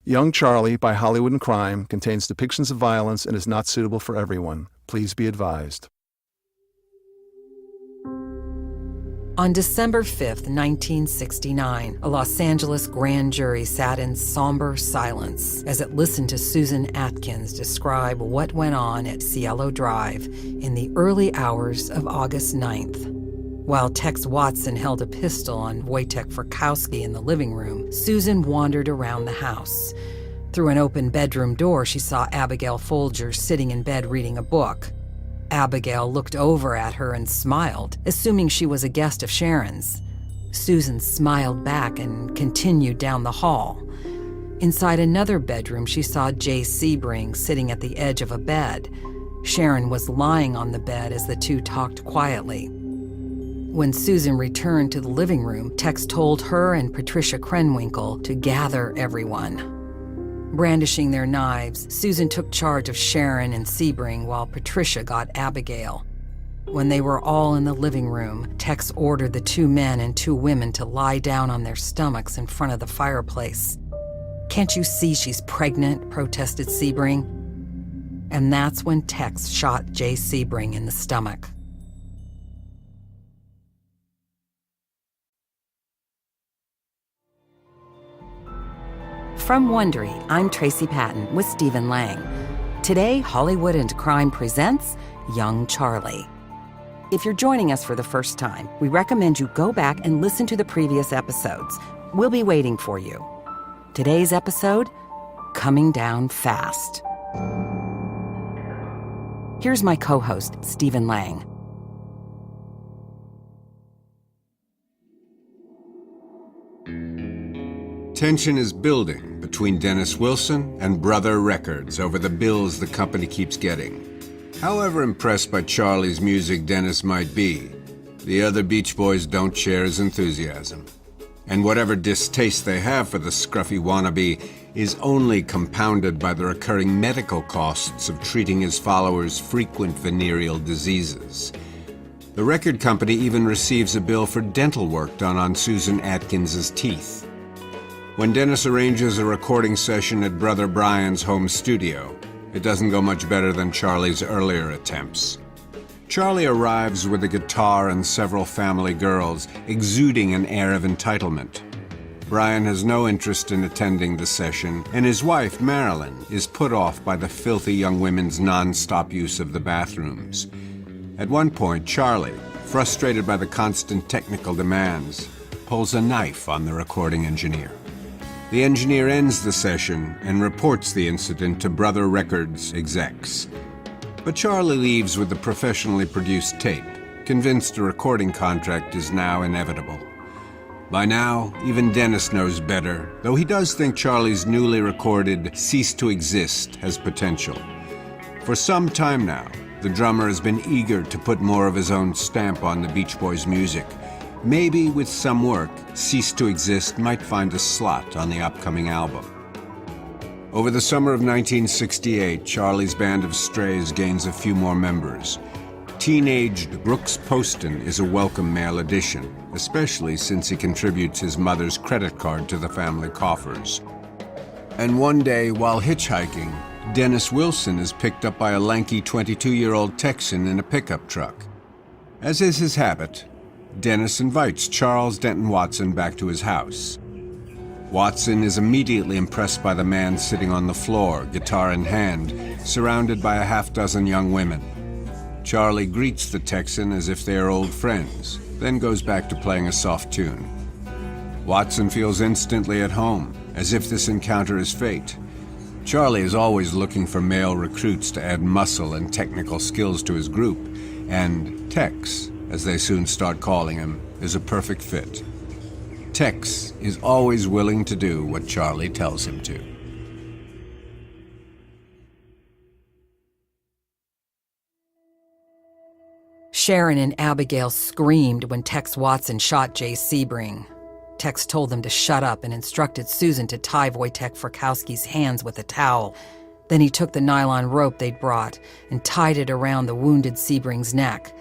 Young Charlie by Hollywood and Crime contains depictions of violence and is not suitable for everyone. Please be advised. On December 5th, 1969, a Los Angeles grand jury sat in somber silence as it listened to Susan Atkins describe what went on at Cielo Drive in the early hours of August 9th. While Tex Watson held a pistol on Wojtek Frykowski in the living room, Susan wandered around the house. Through an open bedroom door, she saw Abigail Folger sitting in bed reading a book. Abigail looked over at her and smiled, assuming she was a guest of Sharon's. Susan smiled back and continued down the hall. Inside another bedroom, she saw Jay Sebring sitting at the edge of a bed. Sharon was lying on the bed as the two talked quietly. When Susan returned to the living room, Tex told her and Patricia Krenwinkel to gather everyone. Brandishing their knives, Susan took charge of Sharon and Sebring while Patricia got Abigail. When they were all in the living room, Tex ordered the two men and two women to lie down on their stomachs in front of the fireplace. "Can't you see she's pregnant?" protested Sebring. And that's when Tex shot Jay Sebring in the stomach. From Wondery, I'm Tracy Pattin with Stephen Lang. Today, Hollywood and Crime presents Young Charlie. If you're joining us for the first time, we recommend you go back and listen to the previous episodes. We'll be waiting for you. Today's episode, Coming Down Fast. Here's my co-host, Stephen Lang. Tension is building between Dennis Wilson and Brother Records over the bills the company keeps getting. However impressed by Charlie's music Dennis might be, the other Beach Boys don't share his enthusiasm. And whatever distaste they have for the scruffy wannabe is only compounded by the recurring medical costs of treating his followers' frequent venereal diseases. The record company even receives a bill for dental work done on Susan Atkins's teeth. When Dennis arranges a recording session at Brother Brian's home studio, it doesn't go much better than Charlie's earlier attempts. Charlie arrives with a guitar and several family girls, exuding an air of entitlement. Brian has no interest in attending the session, and his wife, Marilyn, is put off by the filthy young women's non-stop use of the bathrooms. At one point, Charlie, frustrated by the constant technical demands, pulls a knife on the recording engineer. The engineer ends the session and reports the incident to Brother Records execs. But Charlie leaves with the professionally produced tape, convinced a recording contract is now inevitable. By now, even Dennis knows better, though he does think Charlie's newly recorded Cease to Exist has potential. For some time now, the drummer has been eager to put more of his own stamp on the Beach Boys' music. Maybe with some work, Cease to Exist might find a slot on the upcoming album. Over the summer of 1968, Charlie's Band of Strays gains a few more members. Teenaged Brooks Poston is a welcome male addition, especially since he contributes his mother's credit card to the family coffers. And one day, while hitchhiking, Dennis Wilson is picked up by a lanky 22-year-old Texan in a pickup truck. As is his habit, Dennis invites Charles Denton Watson back to his house. Watson is immediately impressed by the man sitting on the floor, guitar in hand, surrounded by a half-dozen young women. Charlie greets the Texan as if they are old friends, then goes back to playing a soft tune. Watson feels instantly at home, as if this encounter is fate. Charlie is always looking for male recruits to add muscle and technical skills to his group, and Tex, as they soon start calling him, is a perfect fit. Tex is always willing to do what Charlie tells him to. Sharon and Abigail screamed when Tex Watson shot Jay Sebring. Tex told them to shut up and instructed Susan to tie Wojtek Frykowski's hands with a towel. Then he took the nylon rope they'd brought and tied it around the wounded Sebring's neck.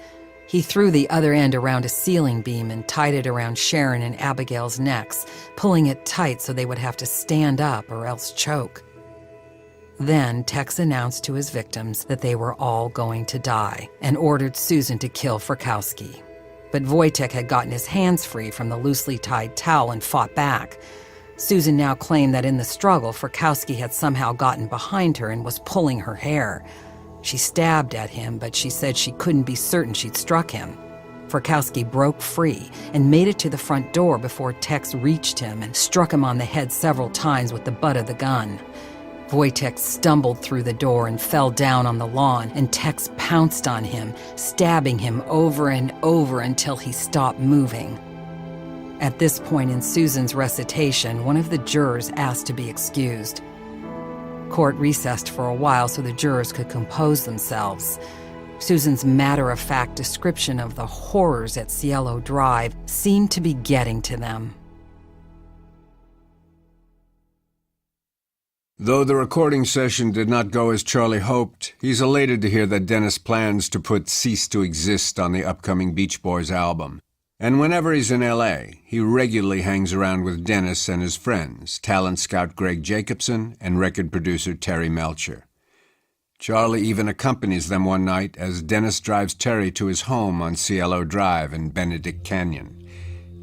He threw the other end around a ceiling beam and tied it around Sharon and Abigail's necks, pulling it tight so they would have to stand up or else choke. Then Tex announced to his victims that they were all going to die and ordered Susan to kill Frykowski. But Wojtek had gotten his hands free from the loosely tied towel and fought back. Susan now claimed that in the struggle, Frykowski had somehow gotten behind her and was pulling her hair. She stabbed at him, but she said she couldn't be certain she'd struck him. Frykowski broke free and made it to the front door before Tex reached him and struck him on the head several times with the butt of the gun. Wojtek stumbled through the door and fell down on the lawn, and Tex pounced on him, stabbing him over and over until he stopped moving. At this point in Susan's recitation, one of the jurors asked to be excused. Court recessed for a while so the jurors could compose themselves. Susan's matter-of-fact description of the horrors at Cielo Drive seemed to be getting to them. Though the recording session did not go as Charlie hoped, he's elated to hear that Dennis plans to put Cease to Exist on the upcoming Beach Boys album. And whenever he's in L.A., he regularly hangs around with Dennis and his friends, talent scout Greg Jacobson and record producer Terry Melcher. Charlie even accompanies them one night as Dennis drives Terry to his home on Cielo Drive in Benedict Canyon.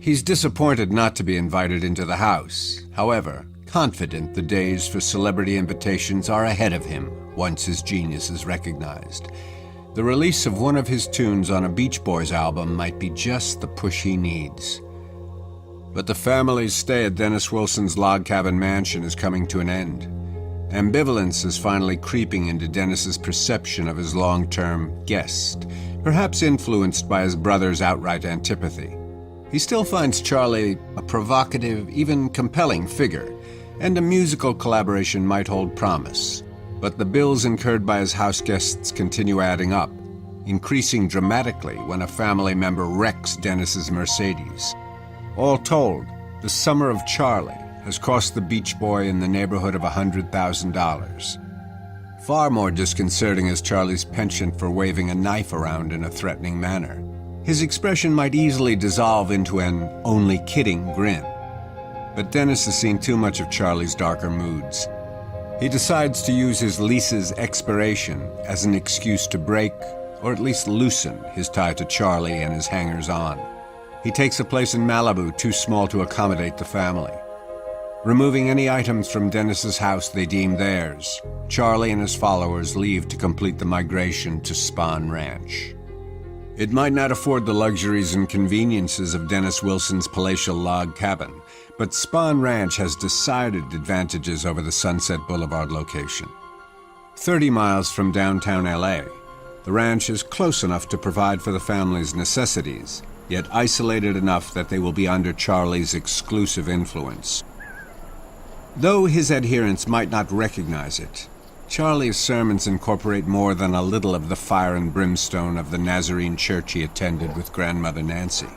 He's disappointed not to be invited into the house. However, confident the days for celebrity invitations are ahead of him once his genius is recognized. The release of one of his tunes on a Beach Boys album might be just the push he needs. But the family's stay at Dennis Wilson's log cabin mansion is coming to an end. Ambivalence is finally creeping into Dennis's perception of his long-term guest, perhaps influenced by his brother's outright antipathy. He still finds Charlie a provocative, even compelling figure, and a musical collaboration might hold promise. But the bills incurred by his house guests continue adding up, increasing dramatically when a family member wrecks Dennis's Mercedes. All told, the summer of Charlie has cost the Beach Boy in the neighborhood of $100,000. Far more disconcerting is Charlie's penchant for waving a knife around in a threatening manner. His expression might easily dissolve into an only kidding grin. But Dennis has seen too much of Charlie's darker moods. He decides to use his lease's expiration as an excuse to break, or at least loosen, his tie to Charlie and his hangers-on. He takes a place in Malibu too small to accommodate the family. Removing any items from Dennis's house they deem theirs, Charlie and his followers leave to complete the migration to Spahn Ranch. It might not afford the luxuries and conveniences of Dennis Wilson's palatial log cabin, but Spahn Ranch has decided advantages over the Sunset Boulevard location. 30 miles from downtown LA, the ranch is close enough to provide for the family's necessities, yet isolated enough that they will be under Charlie's exclusive influence. Though his adherents might not recognize it, Charlie's sermons incorporate more than a little of the fire and brimstone of the Nazarene church he attended with Grandmother Nancy.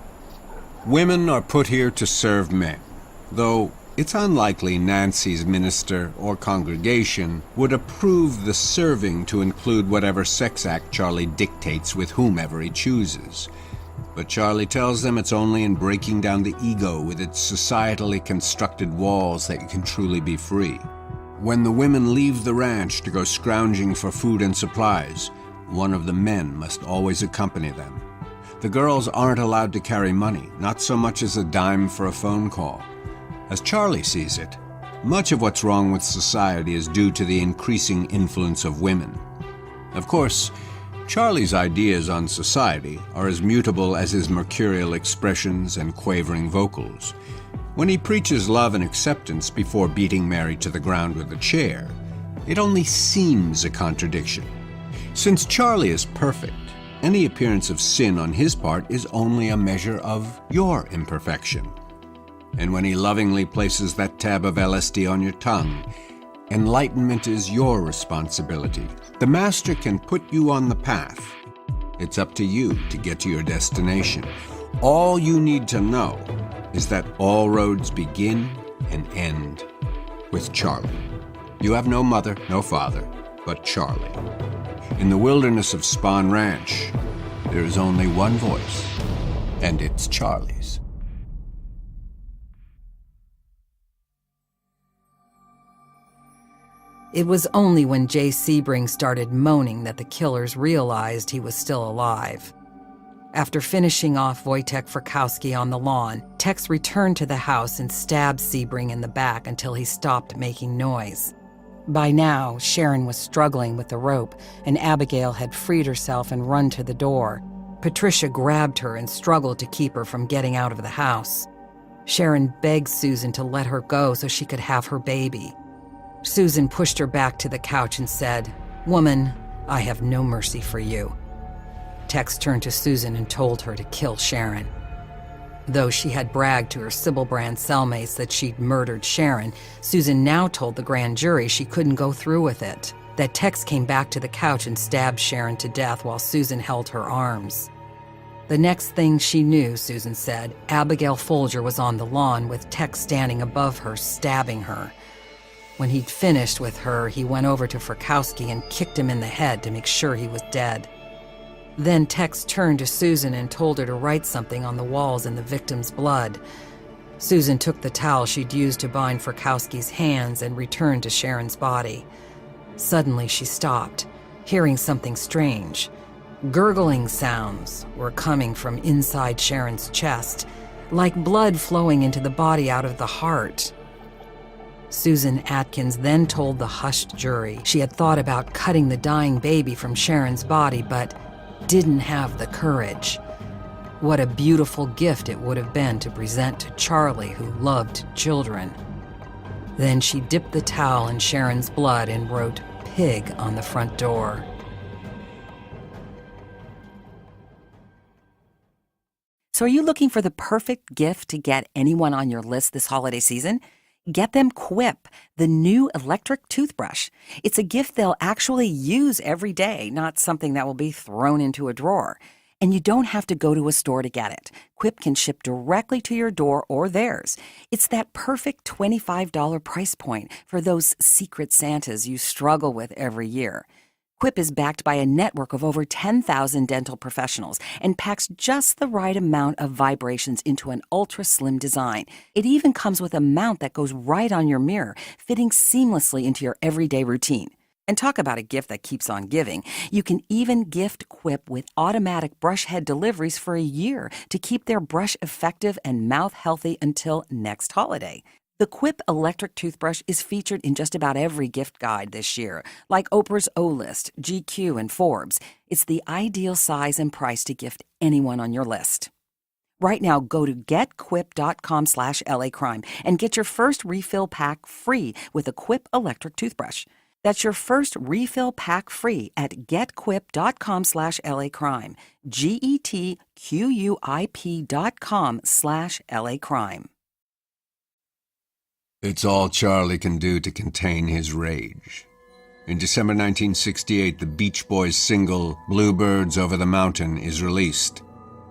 Women are put here to serve men, though it's unlikely Nancy's minister or congregation would approve the serving to include whatever sex act Charlie dictates with whomever he chooses. But Charlie tells them it's only in breaking down the ego with its societally constructed walls that you can truly be free. When the women leave the ranch to go scrounging for food and supplies, one of the men must always accompany them. The girls aren't allowed to carry money, not so much as a dime for a phone call. As Charlie sees it, much of what's wrong with society is due to the increasing influence of women. Of course, Charlie's ideas on society are as mutable as his mercurial expressions and quavering vocals. When he preaches love and acceptance before beating Mary to the ground with a chair, it only seems a contradiction. Since Charlie is perfect, any appearance of sin on his part is only a measure of your imperfection. And when he lovingly places that tab of LSD on your tongue, enlightenment is your responsibility. The master can put you on the path. It's up to you to get to your destination. All you need to know is that all roads begin and end with Charlie. You have no mother, no father, but Charlie. In the wilderness of Spahn Ranch, There is only one voice, and it's Charlie's. It was only when Jay Sebring started moaning that the killers realized he was still alive. After finishing off Wojtek Frykowski on the lawn, Tex returned to the house and stabbed Sebring in the back until he stopped making noise. By now, Sharon was struggling with the rope, and Abigail had freed herself and run to the door. Patricia grabbed her and struggled to keep her from getting out of the house. Sharon begged Susan to let her go so she could have her baby. Susan pushed her back to the couch and said, "Woman, I have no mercy for you." Tex turned to Susan and told her to kill Sharon. Though she had bragged to her Sybil Brand cellmates that she'd murdered Sharon, Susan now told the grand jury she couldn't go through with it, that Tex came back to the couch and stabbed Sharon to death while Susan held her arms. The next thing she knew, Susan said, Abigail Folger was on the lawn with Tex standing above her, stabbing her. When he'd finished with her, he went over to Frykowski and kicked him in the head to make sure he was dead. Then Tex turned to Susan and told her to write something on the walls in the victim's blood. Susan took the towel she'd used to bind Frykowski's hands and returned to Sharon's body. Suddenly she stopped, hearing something strange. Gurgling sounds were coming from inside Sharon's chest, like blood flowing into the body out of the heart. Susan Atkins then told the hushed jury she had thought about cutting the dying baby from Sharon's body, but didn't have the courage. What a beautiful gift it would have been to present to Charlie, who loved children. Then she dipped the towel in Sharon's blood and wrote "pig" on the front door. So are you looking for the perfect gift to get anyone on your list this holiday season? Get them Quip, the new electric toothbrush. It's a gift they'll actually use every day, not something that will be thrown into a drawer. And you don't have to go to a store to get it. Quip can ship directly to your door or theirs. It's that perfect $25 price point for those secret Santas you struggle with every year. Quip is backed by a network of over 10,000 dental professionals and packs just the right amount of vibrations into an ultra-slim design. It even comes with a mount that goes right on your mirror, fitting seamlessly into your everyday routine. And talk about a gift that keeps on giving. You can even gift Quip with automatic brush head deliveries for a year to keep their brush effective and mouth healthy until next holiday. The Quip electric toothbrush is featured in just about every gift guide this year, like Oprah's O-List, GQ, and Forbes. It's the ideal size and price to gift anyone on your list. Right now, go to getquip.com/LAcrime and get your first refill pack free with a Quip electric toothbrush. That's your first refill pack free at getquip.com/LAcrime. GETQUIP.com/LAcrime. It's all Charlie can do to contain his rage. In December 1968, the Beach Boys' single, Bluebirds Over the Mountain, is released.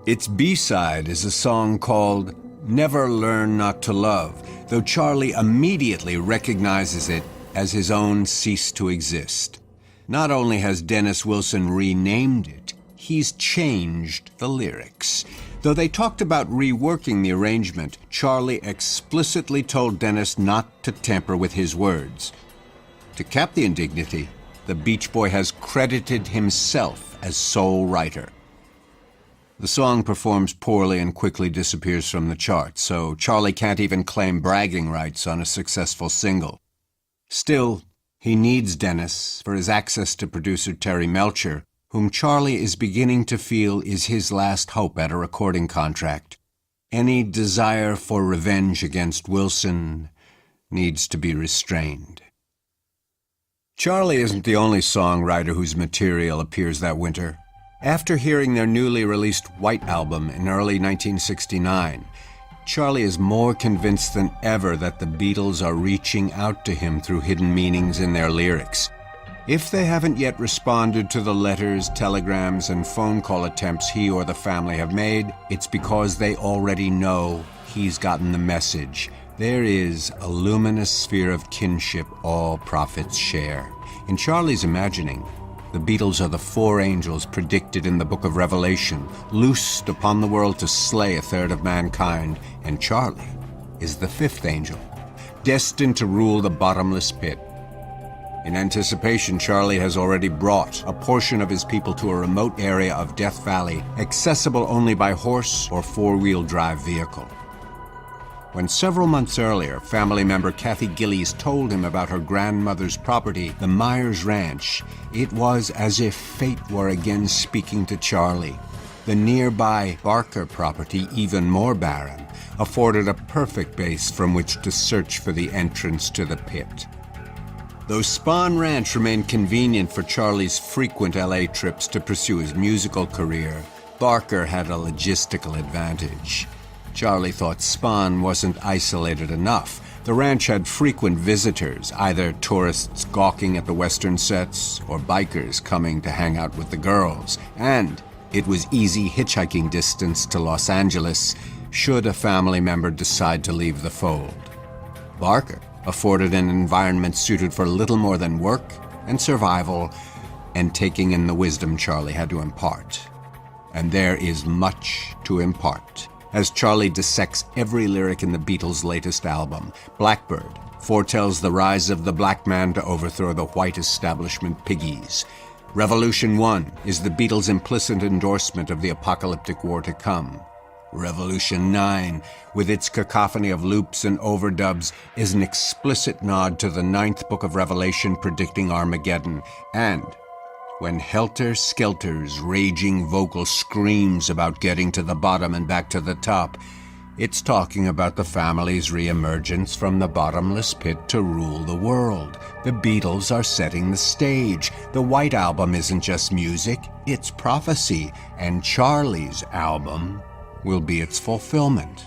Its B-side is a song called Never Learn Not to Love, though Charlie immediately recognizes it as his own Cease to Exist. Not only has Dennis Wilson renamed it, he's changed the lyrics. Though they talked about reworking the arrangement, Charlie explicitly told Dennis not to tamper with his words. To cap the indignity, the Beach Boy has credited himself as sole writer. The song performs poorly and quickly disappears from the charts, so Charlie can't even claim bragging rights on a successful single. Still, he needs Dennis for his access to producer Terry Melcher, whom Charlie is beginning to feel is his last hope at a recording contract. Any desire for revenge against Wilson needs to be restrained. Charlie isn't the only songwriter whose material appears that winter. After hearing their newly released White album in early 1969, Charlie is more convinced than ever that the Beatles are reaching out to him through hidden meanings in their lyrics. If they haven't yet responded to the letters, telegrams, and phone call attempts he or the family have made, it's because they already know he's gotten the message. There is a luminous sphere of kinship all prophets share. In Charlie's imagining, The Beatles are the four angels predicted in the book of Revelation, loosed upon the world to slay a third of mankind, and Charlie is the fifth angel, destined to rule the bottomless pit. In anticipation, Charlie has already brought a portion of his people to a remote area of Death Valley, accessible only by horse or four-wheel drive vehicle. When several months earlier, family member Kathy Gillies told him about her grandmother's property, the Myers Ranch, it was as if fate were again speaking to Charlie. The nearby Barker property, even more barren, afforded a perfect base from which to search for the entrance to the pit. Though Spahn Ranch remained convenient for Charlie's frequent LA trips to pursue his musical career, Barker had a logistical advantage. Charlie thought Spahn wasn't isolated enough. The ranch had frequent visitors, either tourists gawking at the western sets or bikers coming to hang out with the girls, and it was easy hitchhiking distance to Los Angeles should a family member decide to leave the fold. Barker afforded an environment suited for little more than work and survival and taking in the wisdom Charlie had to impart. And there is much to impart, as Charlie dissects every lyric in the Beatles' latest album. Blackbird foretells the rise of the black man to overthrow the white establishment piggies. Revolution 1 is the Beatles' implicit endorsement of the apocalyptic war to come. Revolution 9, with its cacophony of loops and overdubs, is an explicit nod to the ninth book of Revelation predicting Armageddon. And when Helter Skelter's raging vocal screams about getting to the bottom and back to the top, it's talking about the family's reemergence from the bottomless pit to rule the world. The Beatles are setting the stage. The White Album isn't just music, it's prophecy, and Charlie's album will be its fulfillment.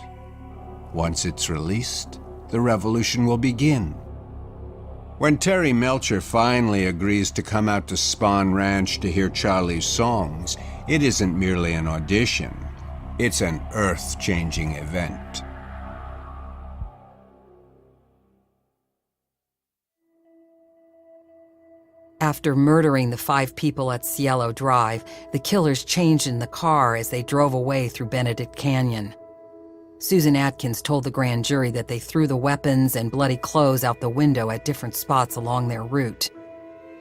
Once it's released, the revolution will begin. When Terry Melcher finally agrees to come out to Spahn Ranch to hear Charlie's songs, it isn't merely an audition. It's an earth-changing event. After murdering the 5 people at Cielo Drive, the killers changed in the car as they drove away through Benedict Canyon. Susan Atkins told the grand jury that they threw the weapons and bloody clothes out the window at different spots along their route.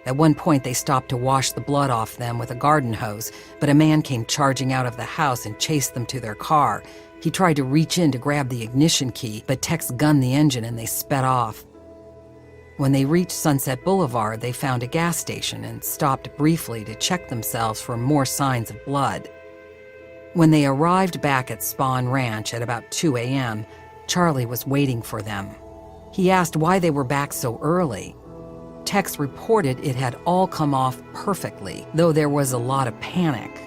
At one point, they stopped to wash the blood off them with a garden hose, but a man came charging out of the house and chased them to their car. He tried to reach in to grab the ignition key, but Tex gunned the engine and they sped off. When they reached Sunset Boulevard, they found a gas station and stopped briefly to check themselves for more signs of blood. When they arrived back at Spahn Ranch at about 2 a.m., Charlie was waiting for them. He asked why they were back so early. Tex reported it had all come off perfectly, though there was a lot of panic.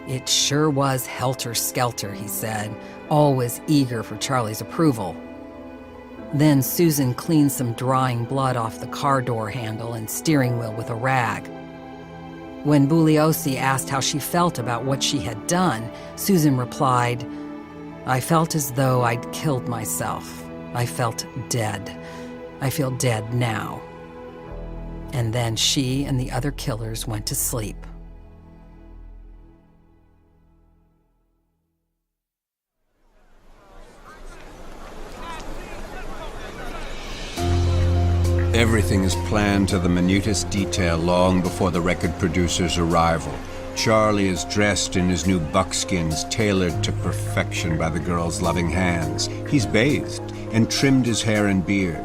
It sure was helter-skelter, he said, always eager for Charlie's approval. Then Susan cleaned some drying blood off the car door handle and steering wheel with a rag. When Bugliosi asked how she felt about what she had done, Susan replied, "I felt as though I'd killed myself. I felt dead. I feel dead now." And then she and the other killers went to sleep. Everything is planned to the minutest detail long before the record producer's arrival. Charlie is dressed in his new buckskins, tailored to perfection by the girl's loving hands. He's bathed and trimmed his hair and beard.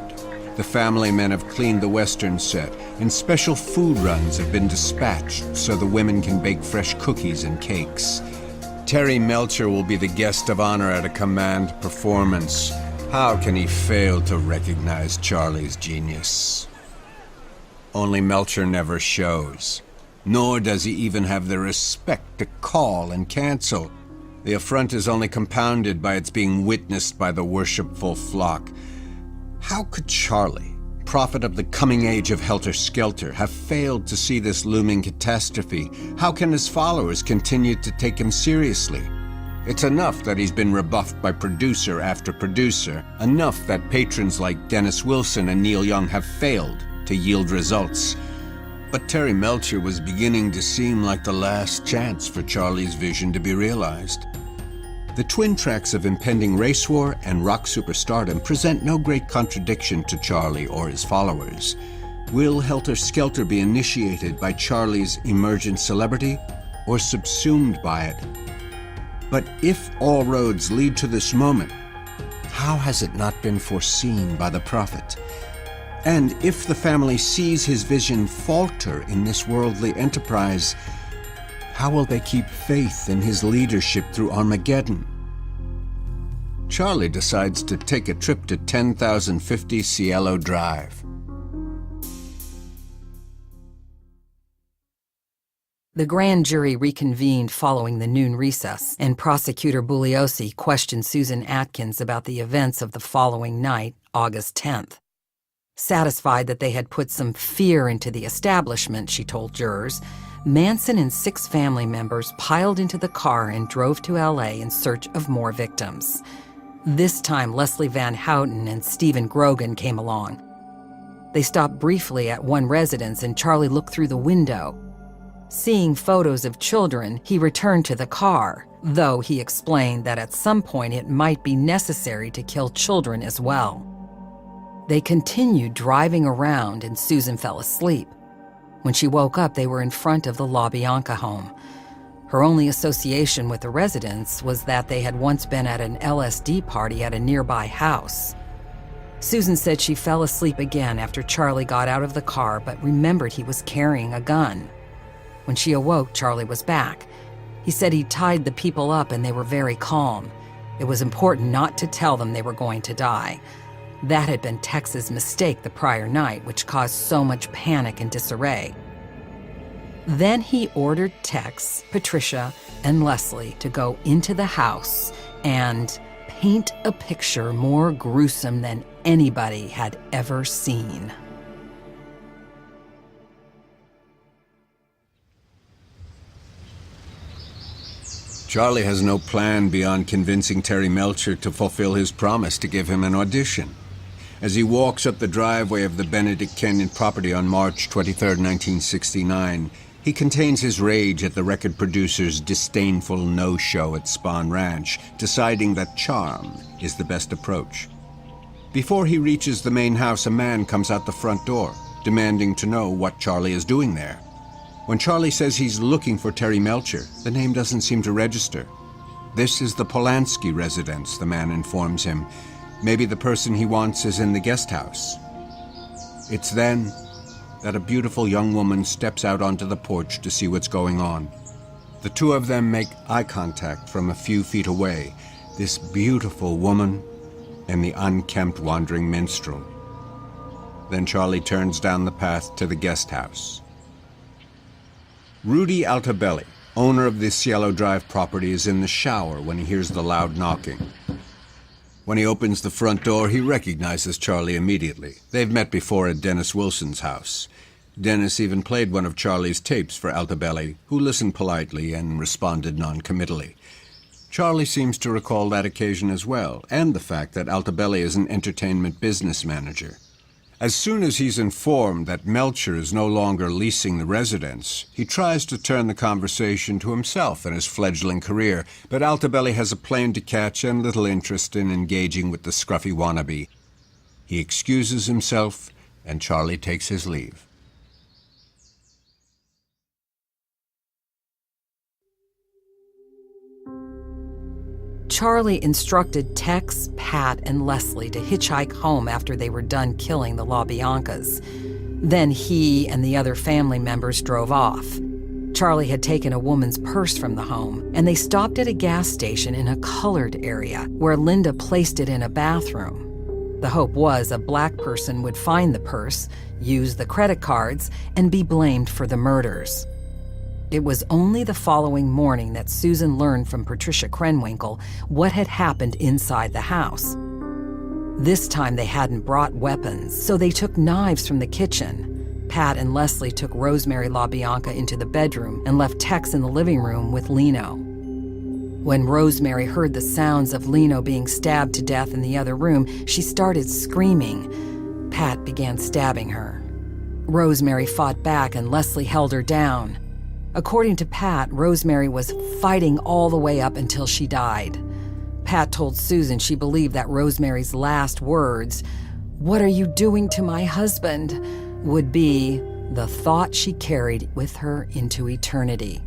The family men have cleaned the western set, and special food runs have been dispatched so the women can bake fresh cookies and cakes. Terry Melcher will be the guest of honor at a command performance. How can he fail to recognize Charlie's genius? Only Melcher never shows, nor does he even have the respect to call and cancel. The affront is only compounded by its being witnessed by the worshipful flock. How could Charlie, prophet of the coming age of Helter Skelter, have failed to see this looming catastrophe? How can his followers continue to take him seriously? It's enough that he's been rebuffed by producer after producer, enough that patrons like Dennis Wilson and Neil Young have failed to yield results. But Terry Melcher was beginning to seem like the last chance for Charlie's vision to be realized. The twin tracks of impending race war and rock superstardom present no great contradiction to Charlie or his followers. Will Helter Skelter be initiated by Charlie's emergent celebrity or subsumed by it? But if all roads lead to this moment, how has it not been foreseen by the prophet? And if the family sees his vision falter in this worldly enterprise, how will they keep faith in his leadership through Armageddon? Charlie decides to take a trip to 10,050 Cielo Drive. The grand jury reconvened following the noon recess, and Prosecutor Bugliosi questioned Susan Atkins about the events of the following night, August 10th. Satisfied that they had put some fear into the establishment, she told jurors, Manson and 6 family members piled into the car and drove to L.A. in search of more victims. This time, Leslie Van Houten and Stephen Grogan came along. They stopped briefly at one residence, and Charlie looked through the window. Seeing photos of children, he returned to the car, though he explained that at some point it might be necessary to kill children as well. They continued driving around, and Susan fell asleep. When she woke up, they were in front of the La Bianca home. Her only association with the residents was that they had once been at an LSD party at a nearby house. Susan said she fell asleep again after Charlie got out of the car, but remembered he was carrying a gun. When she awoke, Charlie was back. He said he tied the people up and they were very calm. It was important not to tell them they were going to die. That had been Tex's mistake the prior night, which caused so much panic and disarray. Then he ordered Tex, Patricia, and Leslie to go into the house and paint a picture more gruesome than anybody had ever seen. Charlie has no plan beyond convincing Terry Melcher to fulfill his promise to give him an audition. As he walks up the driveway of the Benedict Kenyon property on March 23, 1969, he contains his rage at the record producer's disdainful no-show at Spahn Ranch, deciding that charm is the best approach. Before he reaches the main house, a man comes out the front door, demanding to know what Charlie is doing there. When Charlie says he's looking for Terry Melcher, the name doesn't seem to register. This is the Polanski residence, the man informs him. Maybe the person he wants is in the guest house. It's then that a beautiful young woman steps out onto the porch to see what's going on. The two of them make eye contact from a few feet away, this beautiful woman and the unkempt wandering minstrel. Then Charlie turns down the path to the guest house. Rudy Altabelli, owner of the Cielo Drive property, is in the shower when he hears the loud knocking. When he opens the front door, he recognizes Charlie immediately. They've met before at Dennis Wilson's house. Dennis even played one of Charlie's tapes for Altabelli, who listened politely and responded non-committally. Charlie seems to recall that occasion as well, and the fact that Altabelli is an entertainment business manager. As soon as he's informed that Melcher is no longer leasing the residence, he tries to turn the conversation to himself and his fledgling career, but Altabelli has a plane to catch and little interest in engaging with the scruffy wannabe. He excuses himself, and Charlie takes his leave. Charlie instructed Tex, Pat, and Leslie to hitchhike home after they were done killing the La Biancas. Then he and the other family members drove off. Charlie had taken a woman's purse from the home, and they stopped at a gas station in a colored area where Linda placed it in a bathroom. The hope was a black person would find the purse, use the credit cards, and be blamed for the murders. It was only the following morning that Susan learned from Patricia Krenwinkel what had happened inside the house. This time they hadn't brought weapons, so they took knives from the kitchen. Pat and Leslie took Rosemary LaBianca into the bedroom and left Tex in the living room with Lino. When Rosemary heard the sounds of Lino being stabbed to death in the other room, she started screaming. Pat began stabbing her. Rosemary fought back and Leslie held her down. According to Pat, Rosemary was fighting all the way up until she died. Pat told Susan she believed that Rosemary's last words, "What are you doing to my husband?" would be the thought she carried with her into eternity.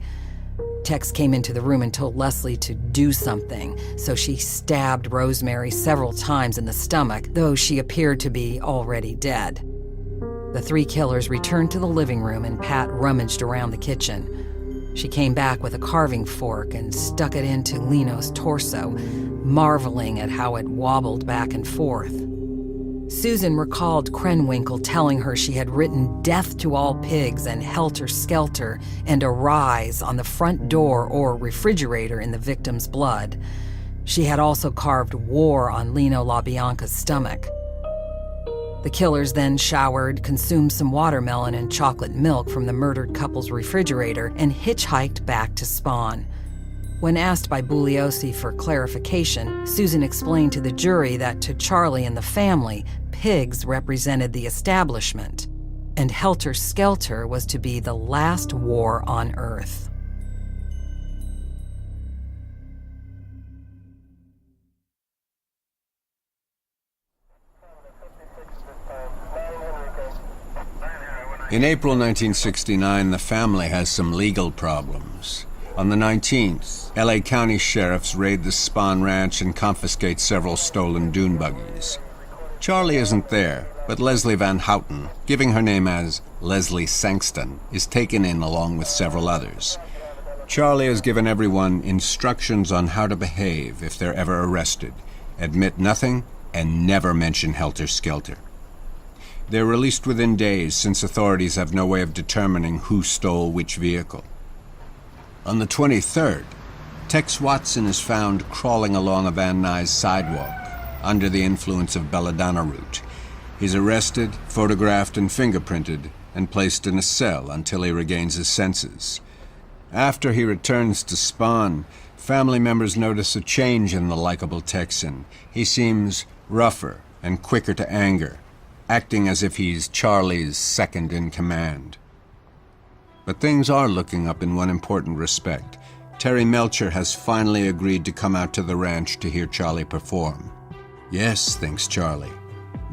Tex came into the room and told Leslie to do something, so she stabbed Rosemary several times in the stomach, though she appeared to be already dead. The three killers returned to the living room and Pat rummaged around the kitchen. She came back with a carving fork and stuck it into Leno's torso, marveling at how it wobbled back and forth. Susan recalled Krenwinkel telling her she had written "Death to all pigs" and "Helter Skelter" and "Arise" on the front door or refrigerator in the victim's blood. She had also carved "War" on Leno LaBianca's stomach. The killers then showered, consumed some watermelon and chocolate milk from the murdered couple's refrigerator, and hitchhiked back to Spawn. When asked by Bugliosi for clarification, Susan explained to the jury that to Charlie and the family, pigs represented the establishment, and Helter Skelter was to be the last war on Earth. In April 1969, the family has some legal problems. On the 19th, LA County sheriffs raid the Spahn Ranch and confiscate several stolen dune buggies. Charlie isn't there, but Leslie Van Houten, giving her name as Leslie Sangston, is taken in along with several others. Charlie has given everyone instructions on how to behave if they're ever arrested, admit nothing, and never mention Helter Skelter. They're released within days since authorities have no way of determining who stole which vehicle. On the 23rd, Tex Watson is found crawling along a Van Nuys sidewalk under the influence of belladonna root. He's arrested, photographed, and fingerprinted, and placed in a cell until he regains his senses. After he returns to Spawn, family members notice a change in the likable Texan. He seems rougher and quicker to anger, acting as if he's Charlie's second in command. But things are looking up in one important respect. Terry Melcher has finally agreed to come out to the ranch to hear Charlie perform. Yes, thinks Charlie,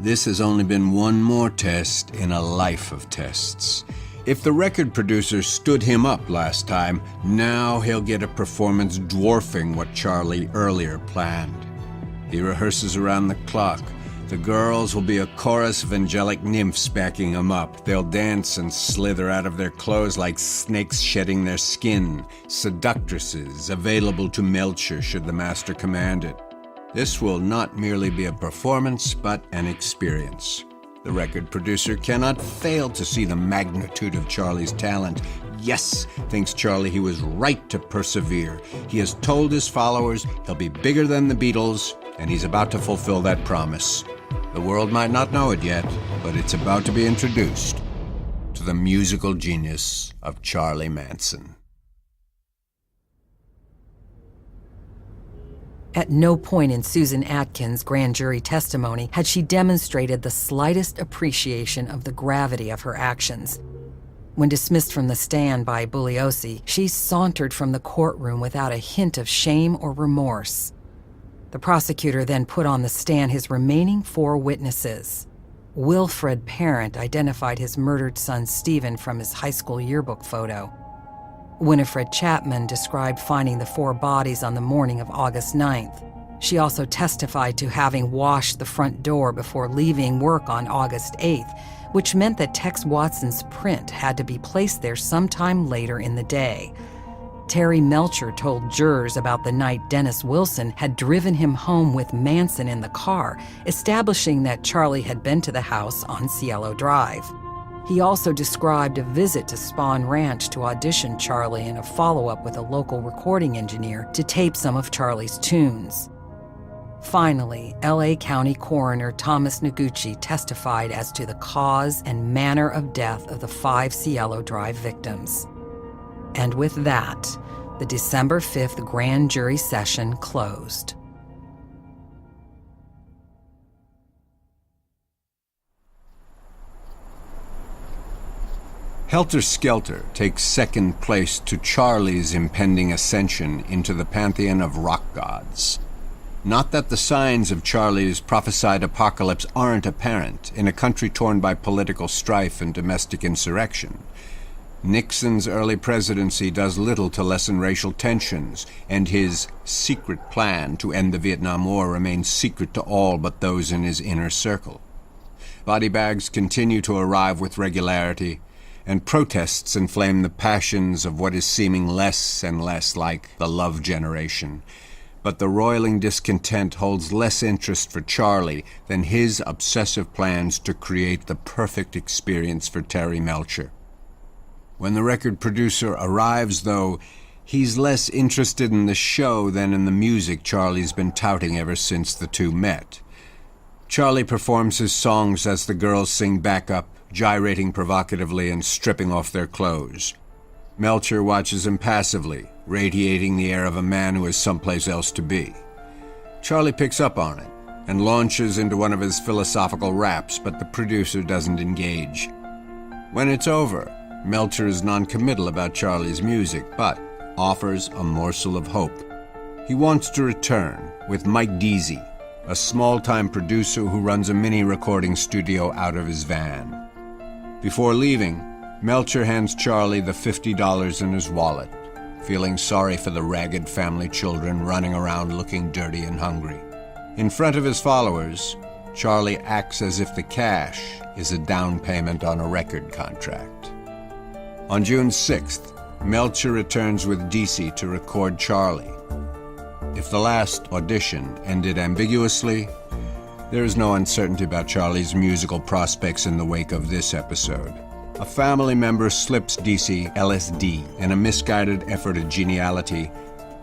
this has only been one more test in a life of tests. If the record producer stood him up last time, now he'll get a performance dwarfing what Charlie earlier planned. He rehearses around the clock. The girls will be a chorus of angelic nymphs backing him up. They'll dance and slither out of their clothes like snakes shedding their skin, seductresses available to Melcher should the master command it. This will not merely be a performance, but an experience. The record producer cannot fail to see the magnitude of Charlie's talent. Yes, thinks Charlie, he was right to persevere. He has told his followers he'll be bigger than the Beatles, and he's about to fulfill that promise. The world might not know it yet, but it's about to be introduced to the musical genius of Charlie Manson. At no point in Susan Atkins' grand jury testimony had she demonstrated the slightest appreciation of the gravity of her actions. When dismissed from the stand by Bugliosi, she sauntered from the courtroom without a hint of shame or remorse. The prosecutor then put on the stand his remaining 4 witnesses. Wilfred Parent identified his murdered son Stephen from his high school yearbook photo. Winifred Chapman described finding the 4 bodies on the morning of August 9th. She also testified to having washed the front door before leaving work on August 8th, which meant that Tex Watson's print had to be placed there sometime later in the day. Terry Melcher told jurors about the night Dennis Wilson had driven him home with Manson in the car, establishing that Charlie had been to the house on Cielo Drive. He also described a visit to Spahn Ranch to audition Charlie and a follow-up with a local recording engineer to tape some of Charlie's tunes. Finally, LA County Coroner Thomas Noguchi testified as to the cause and manner of death of the 5 Cielo Drive victims. And with that, the December 5th grand jury session closed. Helter Skelter takes second place to Charlie's impending ascension into the pantheon of rock gods. Not that the signs of Charlie's prophesied apocalypse aren't apparent in a country torn by political strife and domestic insurrection. Nixon's early presidency does little to lessen racial tensions, and his secret plan to end the Vietnam War remains secret to all but those in his inner circle. Body bags continue to arrive with regularity, and protests inflame the passions of what is seeming less and less like the love generation. But the roiling discontent holds less interest for Charlie than his obsessive plans to create the perfect experience for Terry Melcher. When the record producer arrives, though, he's less interested in the show than in the music Charlie's been touting ever since the two met. Charlie performs his songs as the girls sing backup, gyrating provocatively and stripping off their clothes. Melcher watches impassively, radiating the air of a man who has someplace else to be. Charlie picks up on it and launches into one of his philosophical raps, but the producer doesn't engage. When it's over, Melcher is non-committal about Charlie's music, but offers a morsel of hope. He wants to return with Mike Deasy, a small-time producer who runs a mini recording studio out of his van. Before leaving, Melcher hands Charlie the $50 in his wallet, feeling sorry for the ragged family children running around looking dirty and hungry. In front of his followers, Charlie acts as if the cash is a down payment on a record contract. On June 6th, Melcher returns with Deasy to record Charlie. If the last audition ended ambiguously, there is no uncertainty about Charlie's musical prospects in the wake of this episode. A family member slips Deasy LSD in a misguided effort at geniality,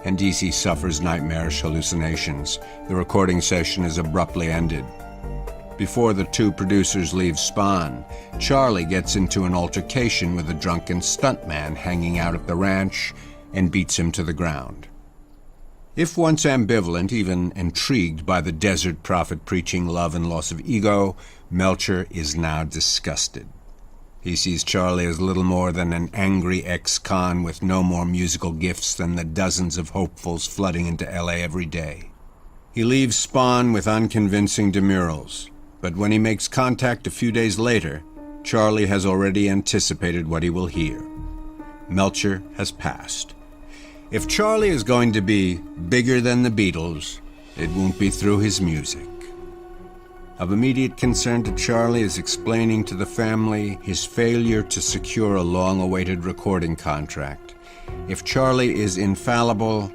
and Deasy suffers nightmarish hallucinations. The recording session is abruptly ended. Before the two producers leave Spahn, Charlie gets into an altercation with a drunken stuntman hanging out at the ranch and beats him to the ground. If once ambivalent, even intrigued by the desert prophet preaching love and loss of ego, Melcher is now disgusted. He sees Charlie as little more than an angry ex-con with no more musical gifts than the dozens of hopefuls flooding into L.A. every day. He leaves Spahn with unconvincing demurrals. But when he makes contact a few days later, Charlie has already anticipated what he will hear. Melcher has passed. If Charlie is going to be bigger than the Beatles, it won't be through his music. Of immediate concern to Charlie is explaining to the family his failure to secure a long-awaited recording contract. If Charlie is infallible,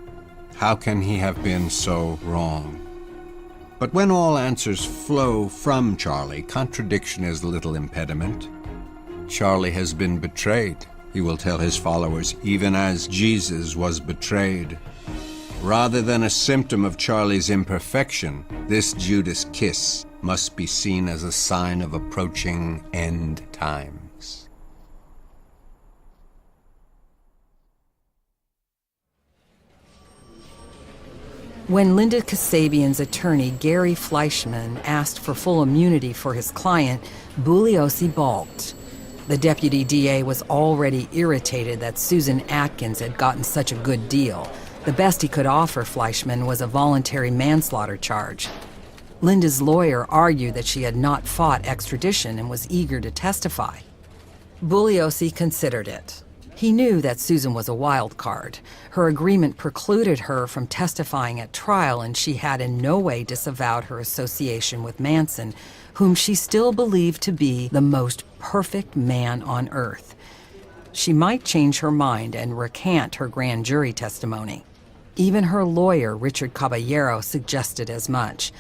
how can he have been so wrong? But when all answers flow from Charlie, contradiction is little impediment. Charlie has been betrayed, he will tell his followers, even as Jesus was betrayed. Rather than a symptom of Charlie's imperfection, this Judas kiss must be seen as a sign of approaching end times. When Linda Kasabian's attorney, Gary Fleischman, asked for full immunity for his client, Bugliosi balked. The deputy DA was already irritated that Susan Atkins had gotten such a good deal. The best he could offer Fleischman was a voluntary manslaughter charge. Linda's lawyer argued that she had not fought extradition and was eager to testify. Bugliosi considered it. He knew that Susan was a wild card. Her agreement precluded her from testifying at trial, and she had in no way disavowed her association with Manson, whom she still believed to be the most perfect man on earth. She might change her mind and recant her grand jury testimony. Even her lawyer, Richard Caballero, suggested as much.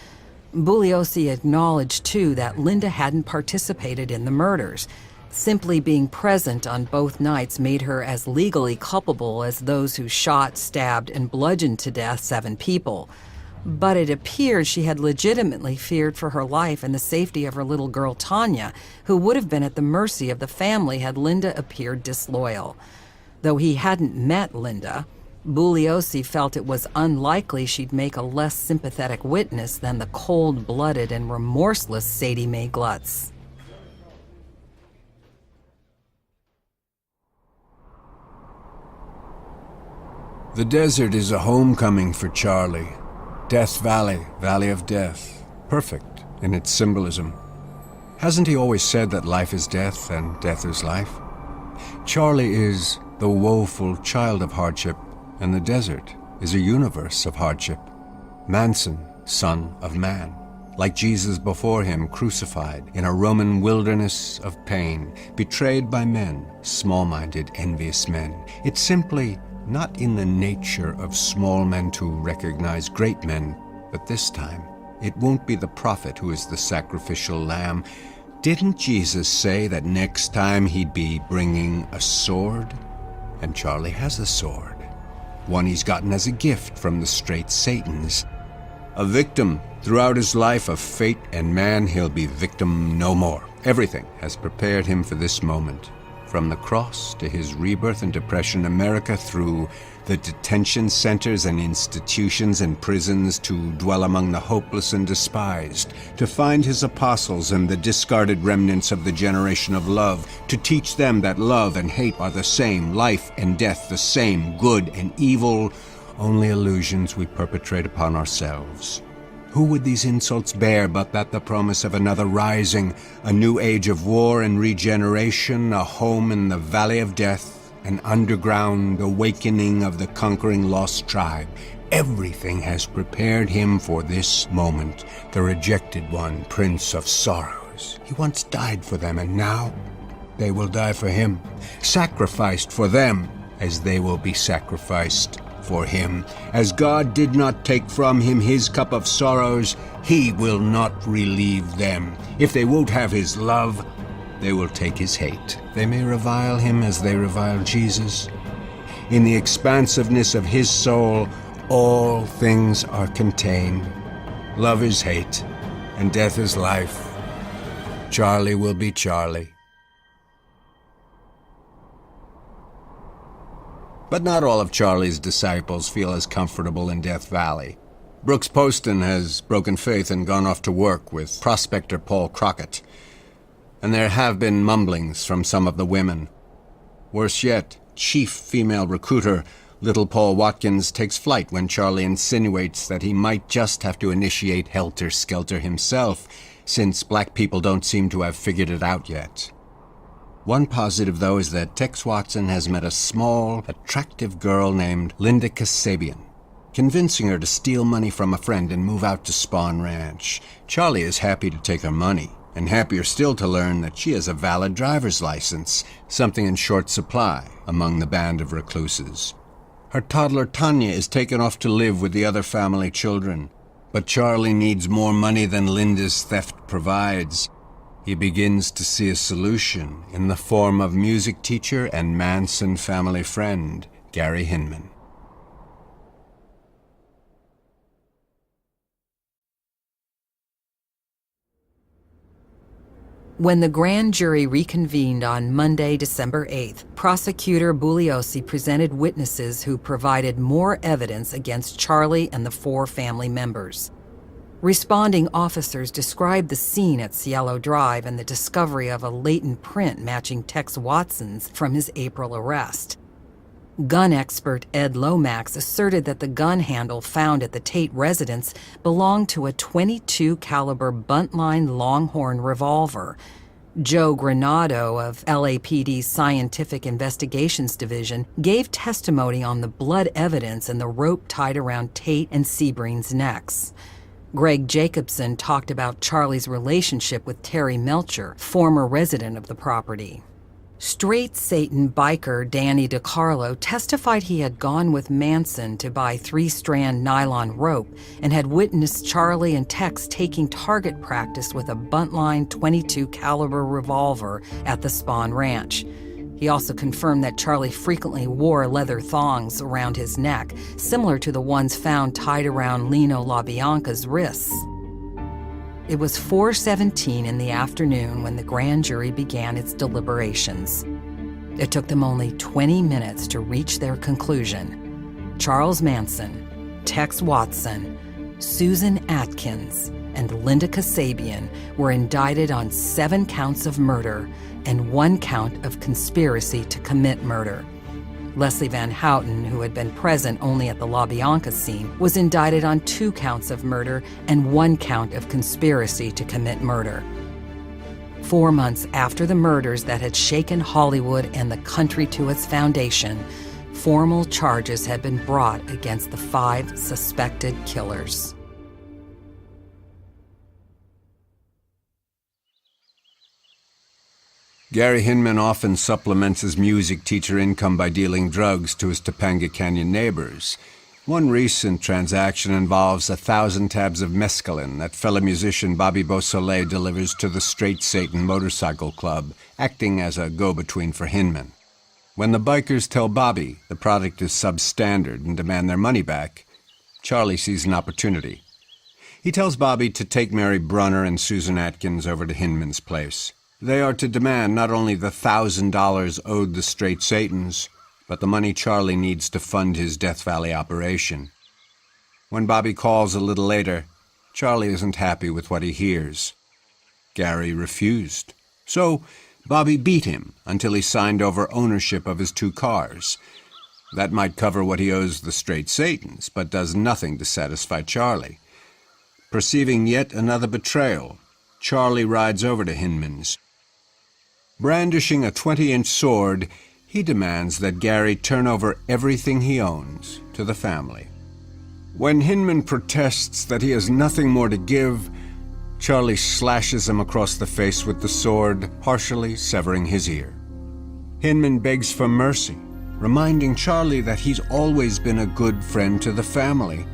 Bugliosi acknowledged, too, that Linda hadn't participated in the murders. Simply being present on both nights made her as legally culpable as those who shot, stabbed, and bludgeoned to death 7 people. But it appeared she had legitimately feared for her life and the safety of her little girl Tanya, who would have been at the mercy of the family had Linda appeared disloyal. Though he hadn't met Linda, Bugliosi felt it was unlikely she'd make a less sympathetic witness than the cold-blooded and remorseless Sadie Mae Glutz. The desert is a homecoming for Charlie. Death Valley, Valley of Death. Perfect in its symbolism. Hasn't he always said that life is death and death is life? Charlie is the woeful child of hardship, and the desert is a universe of hardship. Manson, son of man, like Jesus before him, crucified in a Roman wilderness of pain, betrayed by men, small-minded, envious men. It's simply not in the nature of small men to recognize great men, but this time it won't be the prophet who is the sacrificial lamb. Didn't Jesus say that next time he'd be bringing a sword? And Charlie has a sword, one he's gotten as a gift from the straight Satans. A victim throughout his life of fate and man, he'll be victim no more. Everything has prepared him for this moment. From the cross to his rebirth and depression, America through the detention centers and institutions and prisons, to dwell among the hopeless and despised, to find his apostles and the discarded remnants of the generation of love, to teach them that love and hate are the same, life and death the same, good and evil, only illusions we perpetrate upon ourselves. Who would these insults bear but that the promise of another rising, a new age of war and regeneration, a home in the Valley of Death, an underground awakening of the conquering lost tribe? Everything has prepared him for this moment. The rejected one, Prince of Sorrows. He once died for them, and now they will die for him, sacrificed for them as they will be sacrificed for him. As God did not take from him his cup of sorrows, he will not relieve them. If they won't have his love, they will take his hate. They may revile him as they revile Jesus. In the expansiveness of his soul, all things are contained. Love is hate, and death is life. Charlie will be Charlie. But not all of Charlie's disciples feel as comfortable in Death Valley. Brooks Poston has broken faith and gone off to work with prospector Paul Crockett. And there have been mumblings from some of the women. Worse yet, chief female recruiter Little Paul Watkins takes flight when Charlie insinuates that he might just have to initiate helter-skelter himself, since black people don't seem to have figured it out yet. One positive, though, is that Tex Watson has met a small, attractive girl named Linda Kasabian, convincing her to steal money from a friend and move out to Spawn Ranch. Charlie is happy to take her money, and happier still to learn that she has a valid driver's license, something in short supply among the band of recluses. Her toddler Tanya is taken off to live with the other family children, but Charlie needs more money than Linda's theft provides. He begins to see a solution in the form of music teacher and Manson family friend, Gary Hinman. When the grand jury reconvened on Monday, December 8th, prosecutor Bugliosi presented witnesses who provided more evidence against Charlie and the 4 family members. Responding officers described the scene at Cielo Drive and the discovery of a latent print matching Tex Watson's from his April arrest. Gun expert Ed Lomax asserted that the gun handle found at the Tate residence belonged to a .22 caliber buntline Longhorn revolver. Joe Granado of LAPD's Scientific Investigations Division gave testimony on the blood evidence and the rope tied around Tate and Sebring's necks. Greg Jacobson talked about Charlie's relationship with Terry Melcher, former resident of the property. Straight Satan biker Danny DiCarlo testified he had gone with Manson to buy 3-strand nylon rope and had witnessed Charlie and Tex taking target practice with a buntline .22 caliber revolver at the Spawn Ranch. He also confirmed that Charlie frequently wore leather thongs around his neck, similar to the ones found tied around Lino LaBianca's wrists. It was 4:17 in the afternoon when the grand jury began its deliberations. It took them only 20 minutes to reach their conclusion. Charles Manson, Tex Watson, Susan Atkins, and Linda Kasabian were indicted on 7 counts of murder and 1 count of conspiracy to commit murder. Leslie Van Houten, who had been present only at the LaBianca scene, was indicted on 2 counts of murder and 1 count of conspiracy to commit murder. 4 months after the murders that had shaken Hollywood and the country to its foundation, formal charges had been brought against the 5 suspected killers. Gary Hinman often supplements his music teacher income by dealing drugs to his Topanga Canyon neighbors. One recent transaction involves 1,000 tabs of mescaline that fellow musician Bobby Beausoleil delivers to the Straight Satan Motorcycle Club, acting as a go-between for Hinman. When the bikers tell Bobby the product is substandard and demand their money back, Charlie sees an opportunity. He tells Bobby to take Mary Brunner and Susan Atkins over to Hinman's place. They are to demand not only the $1,000 owed the Straight Satans, but the money Charlie needs to fund his Death Valley operation. When Bobby calls a little later, Charlie isn't happy with what he hears. Gary refused. So Bobby beat him until he signed over ownership of his 2 cars. That might cover what he owes the Straight Satans, but does nothing to satisfy Charlie. Perceiving yet another betrayal, Charlie rides over to Hinman's. Brandishing a 20-inch sword, he demands that Gary turn over everything he owns to the family. When Hinman protests that he has nothing more to give, Charlie slashes him across the face with the sword, partially severing his ear. Hinman begs for mercy, reminding Charlie that he's always been a good friend to the family.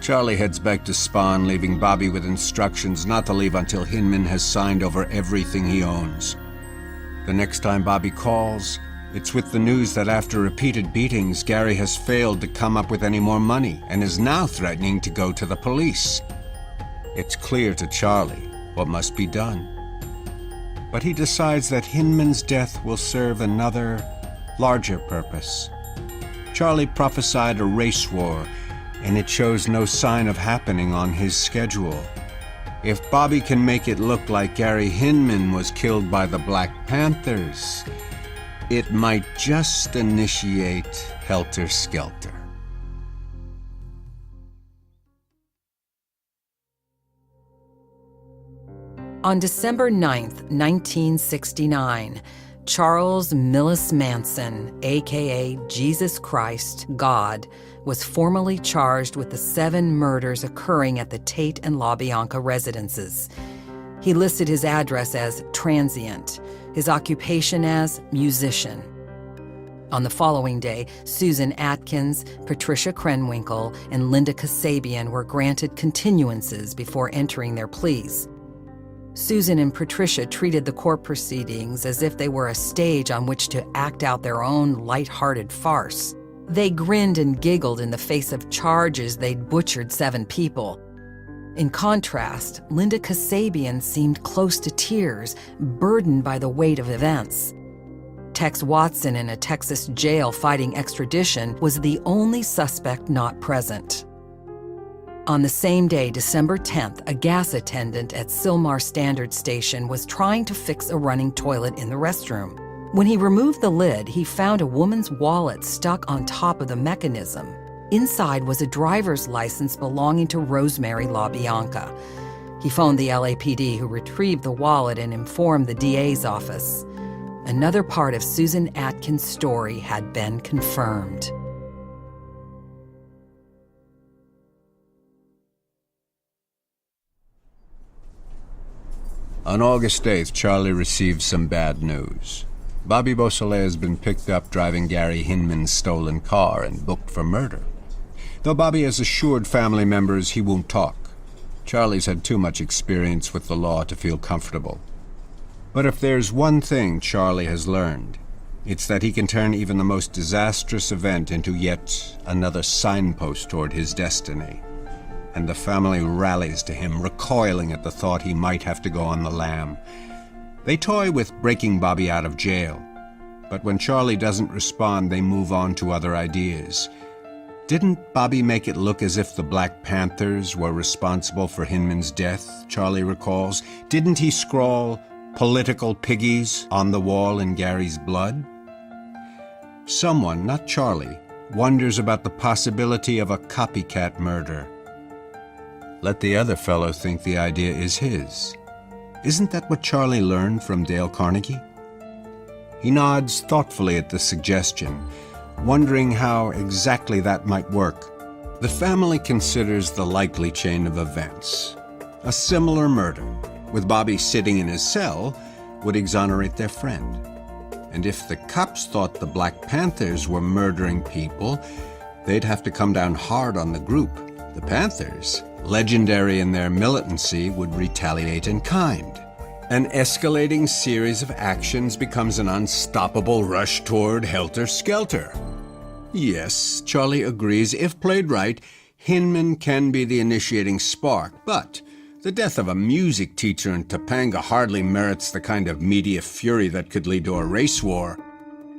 Charlie heads back to Spawn, leaving Bobby with instructions not to leave until Hinman has signed over everything he owns. The next time Bobby calls, it's with the news that after repeated beatings, Gary has failed to come up with any more money and is now threatening to go to the police. It's clear to Charlie what must be done. But he decides that Hinman's death will serve another, larger purpose. Charlie prophesied a race war, and it shows no sign of happening on his schedule. If Bobby can make it look like Gary Hinman was killed by the Black Panthers, it might just initiate Helter Skelter. On December 9th, 1969, Charles Manson, a.k.a. Jesus Christ, God, was formally charged with the 7 murders occurring at the Tate and LaBianca residences. He listed his address as transient, his occupation as musician. On the following day, Susan Atkins, Patricia Krenwinkel, and Linda Kasabian were granted continuances before entering their pleas. Susan and Patricia treated the court proceedings as if they were a stage on which to act out their own light-hearted farce. They grinned and giggled in the face of charges they'd butchered 7 people. In contrast, Linda Kasabian seemed close to tears, burdened by the weight of events. Tex Watson, in a Texas jail fighting extradition, was the only suspect not present. On the same day, December 10th, a gas attendant at Sylmar Standard Station was trying to fix a running toilet in the restroom. When he removed the lid, he found a woman's wallet stuck on top of the mechanism. Inside was a driver's license belonging to Rosemary LaBianca. He phoned the LAPD, who retrieved the wallet and informed the DA's office. Another part of Susan Atkins' story had been confirmed. On August 8th, Charlie received some bad news. Bobby Beausoleil has been picked up driving Gary Hinman's stolen car and booked for murder. Though Bobby has assured family members he won't talk, Charlie's had too much experience with the law to feel comfortable. But if there's one thing Charlie has learned, it's that he can turn even the most disastrous event into yet another signpost toward his destiny. And the family rallies to him, recoiling at the thought he might have to go on the lam. They toy with breaking Bobby out of jail, but when Charlie doesn't respond, they move on to other ideas. Didn't Bobby make it look as if the Black Panthers were responsible for Hinman's death, Charlie recalls? Didn't he scrawl "political piggies" on the wall in Gary's blood? Someone, not Charlie, wonders about the possibility of a copycat murder. Let the other fellow think the idea is his. Isn't that what Charlie learned from Dale Carnegie? He nods thoughtfully at the suggestion, wondering how exactly that might work. The family considers the likely chain of events. A similar murder, with Bobby sitting in his cell, would exonerate their friend. And if the cops thought the Black Panthers were murdering people, they'd have to come down hard on the group. The Panthers, legendary in their militancy, would retaliate in kind. An escalating series of actions becomes an unstoppable rush toward helter-skelter. Yes, Charlie agrees, if played right, Hinman can be the initiating spark, but the death of a music teacher in Topanga hardly merits the kind of media fury that could lead to a race war.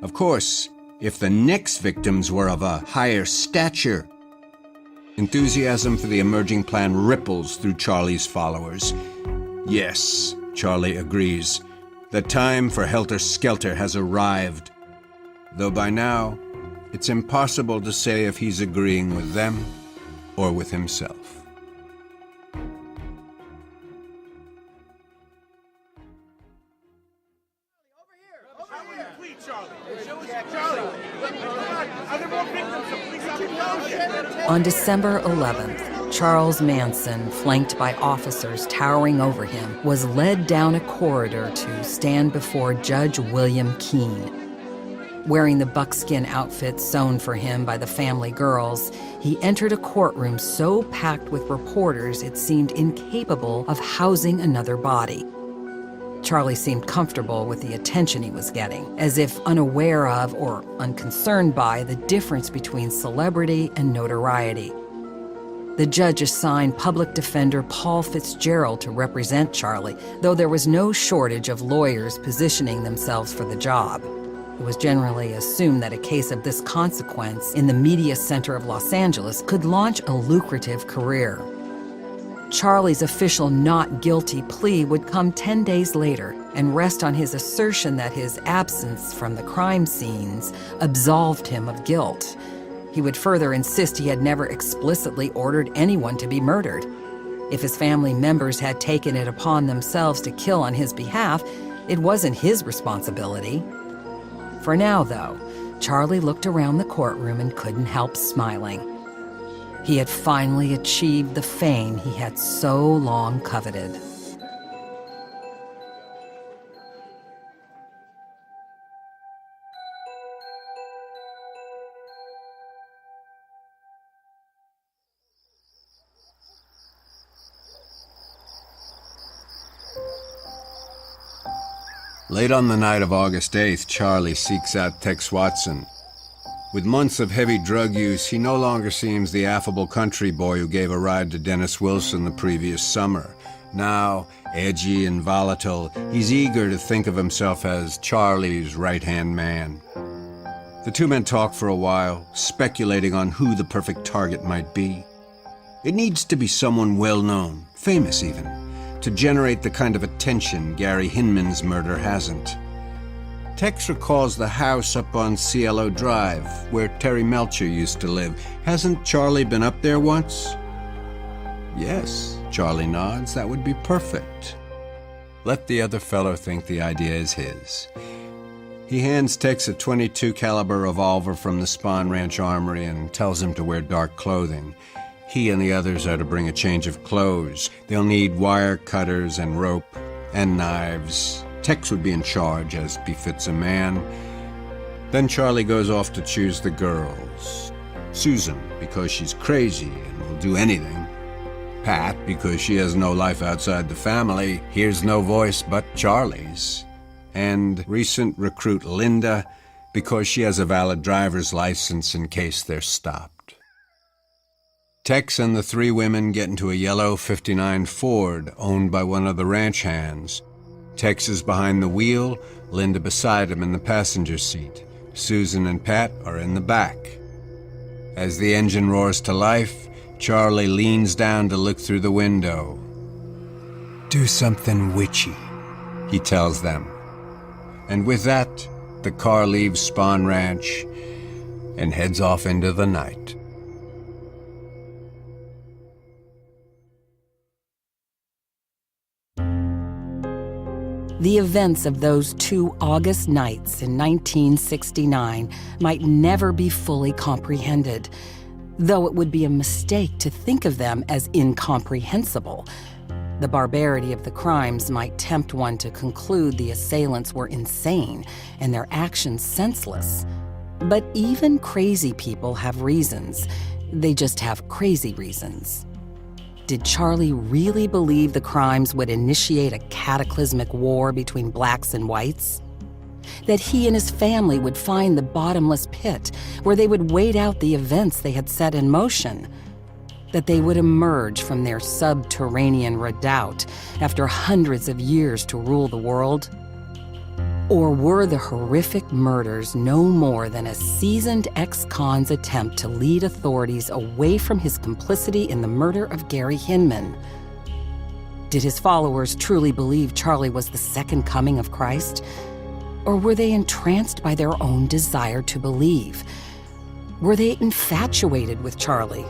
Of course, if the next victims were of a higher stature. Enthusiasm for the emerging plan ripples through Charlie's followers. Yes, Charlie agrees. The time for helter-skelter has arrived. Though by now, it's impossible to say if he's agreeing with them or with himself. On December 11th, Charles Manson, flanked by officers towering over him, was led down a corridor to stand before Judge William Keene. Wearing the buckskin outfit sewn for him by the family girls, he entered a courtroom so packed with reporters it seemed incapable of housing another body. Charlie seemed comfortable with the attention he was getting, as if unaware of or unconcerned by the difference between celebrity and notoriety. The judge assigned public defender Paul Fitzgerald to represent Charlie, though there was no shortage of lawyers positioning themselves for the job. It was generally assumed that a case of this consequence in the media center of Los Angeles could launch a lucrative career. Charlie's official not guilty plea would come 10 days later and rest on his assertion that his absence from the crime scenes absolved him of guilt. He would further insist he had never explicitly ordered anyone to be murdered. If his family members had taken it upon themselves to kill on his behalf, it wasn't his responsibility. For now, though, Charlie looked around the courtroom and couldn't help smiling. He had finally achieved the fame he had so long coveted. Late on the night of August 8th, Charlie seeks out Tex Watson. With months of heavy drug use, he no longer seems the affable country boy who gave a ride to Dennis Wilson the previous summer. Now, edgy and volatile, he's eager to think of himself as Charlie's right-hand man. The two men talk for a while, speculating on who the perfect target might be. It needs to be someone well-known, famous even, to generate the kind of attention Gary Hinman's murder hasn't. Tex recalls the house up on Cielo Drive, where Terry Melcher used to live. Hasn't Charlie been up there once? Yes, Charlie nods. That would be perfect. Let the other fellow think the idea is his. He hands Tex a .22 caliber revolver from the Spahn Ranch Armory and tells him to wear dark clothing. He and the others are to bring a change of clothes. They'll need wire cutters and rope and knives. Tex would be in charge, as befits a man. Then Charlie goes off to choose the girls. Susan, because she's crazy and will do anything. Pat, because she has no life outside the family, hears no voice but Charlie's. And recent recruit Linda, because she has a valid driver's license in case they're stopped. Tex and the three women get into a yellow '59 Ford owned by one of the ranch hands. Tex is behind the wheel, Linda beside him in the passenger seat. Susan and Pat are in the back. As the engine roars to life, Charlie leans down to look through the window. "Do something witchy," he tells them. And with that, the car leaves Spahn Ranch and heads off into the night. The events of those 2 August nights in 1969 might never be fully comprehended, though it would be a mistake to think of them as incomprehensible. The barbarity of the crimes might tempt one to conclude the assailants were insane and their actions senseless. But even crazy people have reasons. They just have crazy reasons. Did Charlie really believe the crimes would initiate a cataclysmic war between blacks and whites? That he and his family would find the bottomless pit where they would wait out the events they had set in motion? That they would emerge from their subterranean redoubt after hundreds of years to rule the world? Or were the horrific murders no more than a seasoned ex-con's attempt to lead authorities away from his complicity in the murder of Gary Hinman? Did his followers truly believe Charlie was the second coming of Christ? Or were they entranced by their own desire to believe? Were they infatuated with Charlie?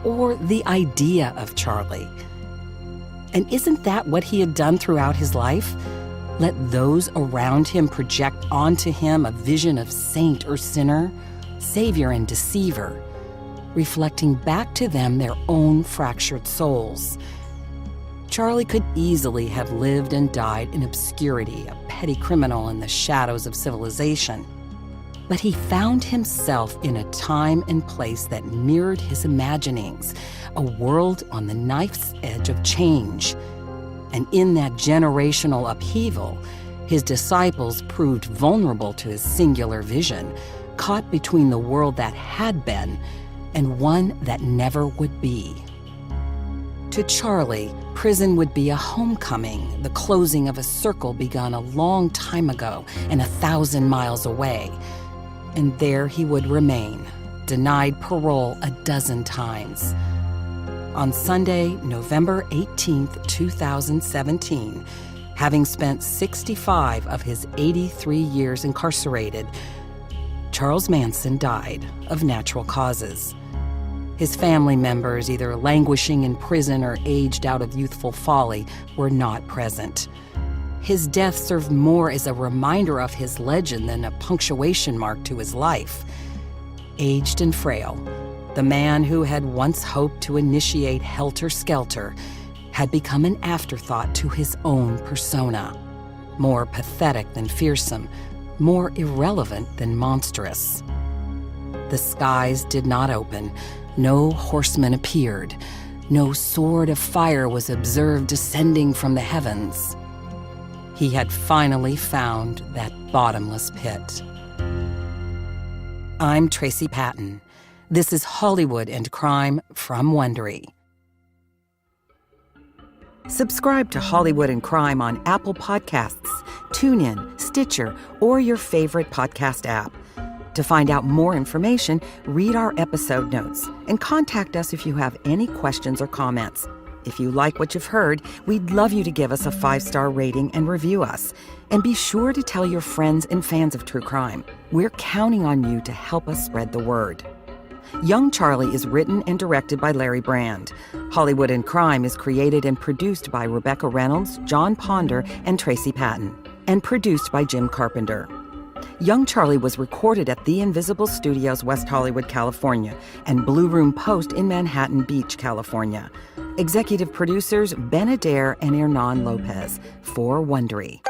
Or the idea of Charlie? And isn't that what he had done throughout his life? Let those around him project onto him a vision of saint or sinner, savior and deceiver, reflecting back to them their own fractured souls. Charlie could easily have lived and died in obscurity, a petty criminal in the shadows of civilization. But he found himself in a time and place that mirrored his imaginings, a world on the knife's edge of change. And in that generational upheaval, his disciples proved vulnerable to his singular vision, caught between the world that had been and one that never would be. To Charlie, prison would be a homecoming, the closing of a circle begun a long time ago and 1,000 miles away. And there he would remain, denied parole a dozen times. On Sunday, November 18th, 2017, having spent 65 of his 83 years incarcerated, Charles Manson died of natural causes. His family members, either languishing in prison or aged out of youthful folly, were not present. His death served more as a reminder of his legend than a punctuation mark to his life. Aged and frail, the man who had once hoped to initiate Helter Skelter had become an afterthought to his own persona, more pathetic than fearsome, more irrelevant than monstrous. The skies did not open, no horseman appeared, no sword of fire was observed descending from the heavens. He had finally found that bottomless pit. I'm Tracy Pattin. This is Hollywood and Crime from Wondery. Subscribe to Hollywood and Crime on Apple Podcasts, TuneIn, Stitcher, or your favorite podcast app. To find out more information, read our episode notes and contact us if you have any questions or comments. If you like what you've heard, we'd love you to give us a 5-star rating and review us. And be sure to tell your friends and fans of true crime. We're counting on you to help us spread the word. Young Charlie is written and directed by Larry Brand. Hollywood and Crime is created and produced by Rebecca Reynolds, John Ponder, and Tracy Pattin, and produced by Jim Carpenter. Young Charlie was recorded at The Invisible Studios, West Hollywood, California, and Blue Room Post in Manhattan Beach, California. Executive producers Ben Adair and Hernan Lopez for Wondery.